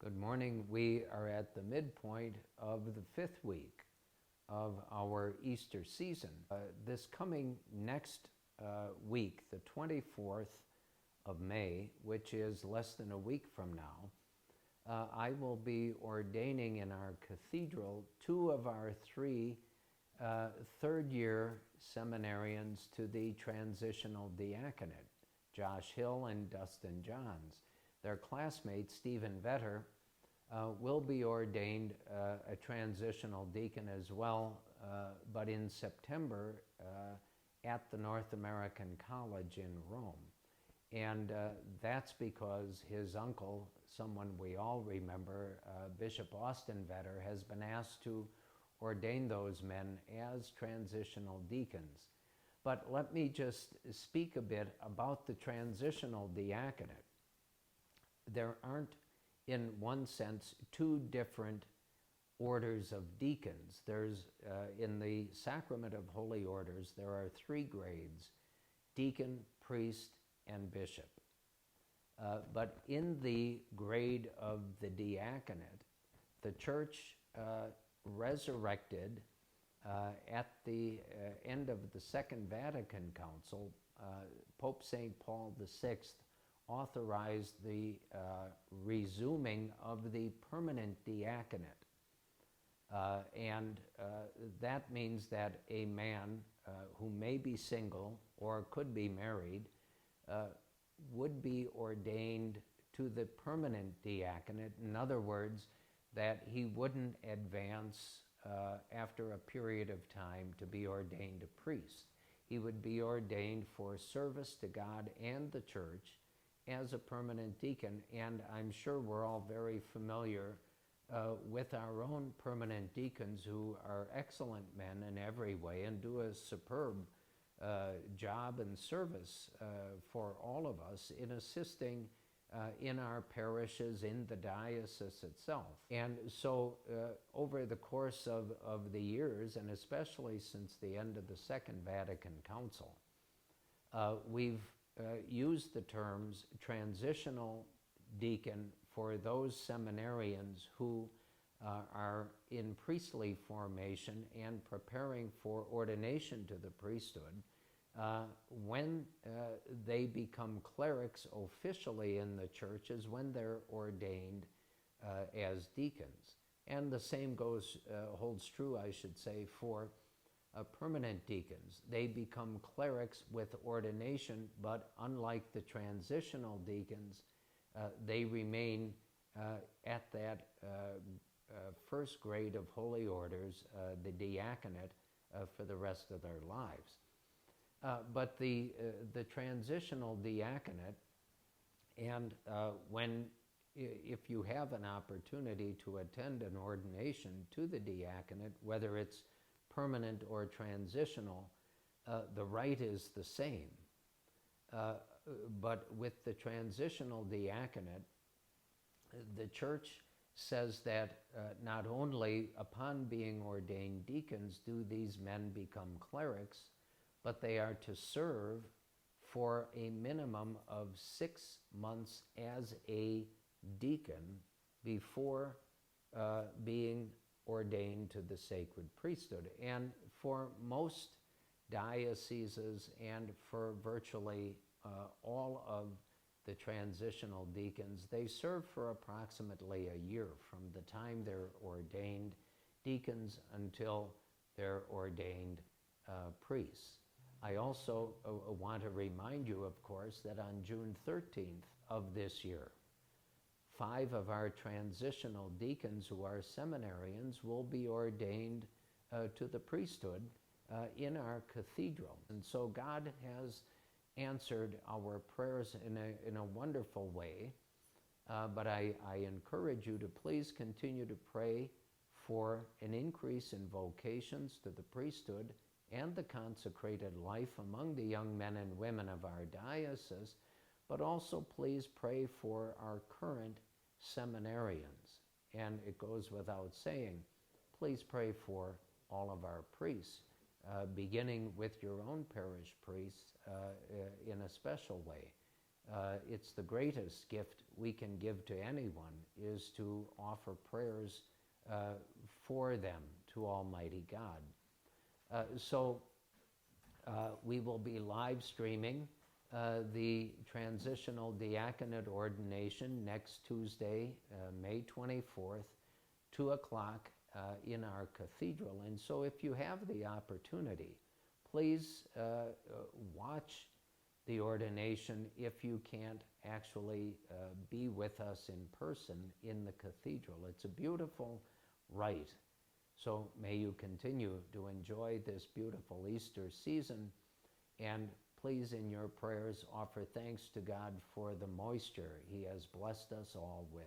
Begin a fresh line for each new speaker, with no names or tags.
Good morning. We are at the midpoint of the fifth week of our Easter season. This coming next week, the 24th of May, which is less than a week from now, I will be ordaining in our cathedral two of our three third-year seminarians to the transitional diaconate, Josh Hill and Dustin Johns. Their classmate, Stephen Vetter, will be ordained a transitional deacon as well, but in September at the North American College in Rome. And that's because his uncle, someone we all remember, Bishop Austin Vetter, has been asked to ordain those men as transitional deacons. But let me just speak a bit about the transitional diaconate. There aren't, in one sense, two different orders of deacons. There's, in the Sacrament of Holy Orders, there are three grades: deacon, priest, and bishop. But in the grade of the diaconate, the Church resurrected at the end of the Second Vatican Council. Pope St. Paul VI authorized the resuming of the permanent diaconate. And that means that a man who may be single or could be married would be ordained to the permanent diaconate. In other words, that he wouldn't advance after a period of time to be ordained a priest. He would be ordained for service to God and the Church as a permanent deacon. And I'm sure we're all very familiar with our own permanent deacons, who are excellent men in every way and do a superb job and service for all of us in assisting in our parishes, in the diocese itself. And so over the course of the years, and especially since the end of the Second Vatican Council, we've used the terms transitional deacon for those seminarians who are in priestly formation and preparing for ordination to the priesthood. When they become clerics officially in the Church is when they're ordained as deacons. And the same holds true, I should say, for permanent deacons. They become clerics with ordination, but unlike the transitional deacons, they remain at that first grade of holy orders, the diaconate, for the rest of their lives. But the transitional diaconate, and if you have an opportunity to attend an ordination to the diaconate, whether it's permanent or transitional, the rite is the same. But with the transitional diaconate, the Church says that not only upon being ordained deacons do these men become clerics, but they are to serve for a minimum of 6 months as a deacon before being ordained to the sacred priesthood. And for most dioceses and for virtually all of the transitional deacons, they serve for approximately a year from the time they're ordained deacons until they're ordained priests. I also want to remind you, of course, that on June 13th of this year, 5 of our transitional deacons who are seminarians will be ordained to the priesthood in our cathedral. And so God has answered our prayers in a wonderful way. But I encourage you to please continue to pray for an increase in vocations to the priesthood and the consecrated life among the young men and women of our diocese, but also please pray for our current seminarians. And it goes without saying, please pray for all of our priests, beginning with your own parish priests in a special way. It's the greatest gift we can give to anyone, is to offer prayers for them to Almighty God. So we will be live streaming the transitional diaconate ordination next Tuesday, May 24th, 2 o'clock in our cathedral. And so if you have the opportunity, please watch the ordination if you can't actually be with us in person in the cathedral. It's a beautiful rite. So may you continue to enjoy this beautiful Easter season, and please in your prayers offer thanks to God for the moisture He has blessed us all with.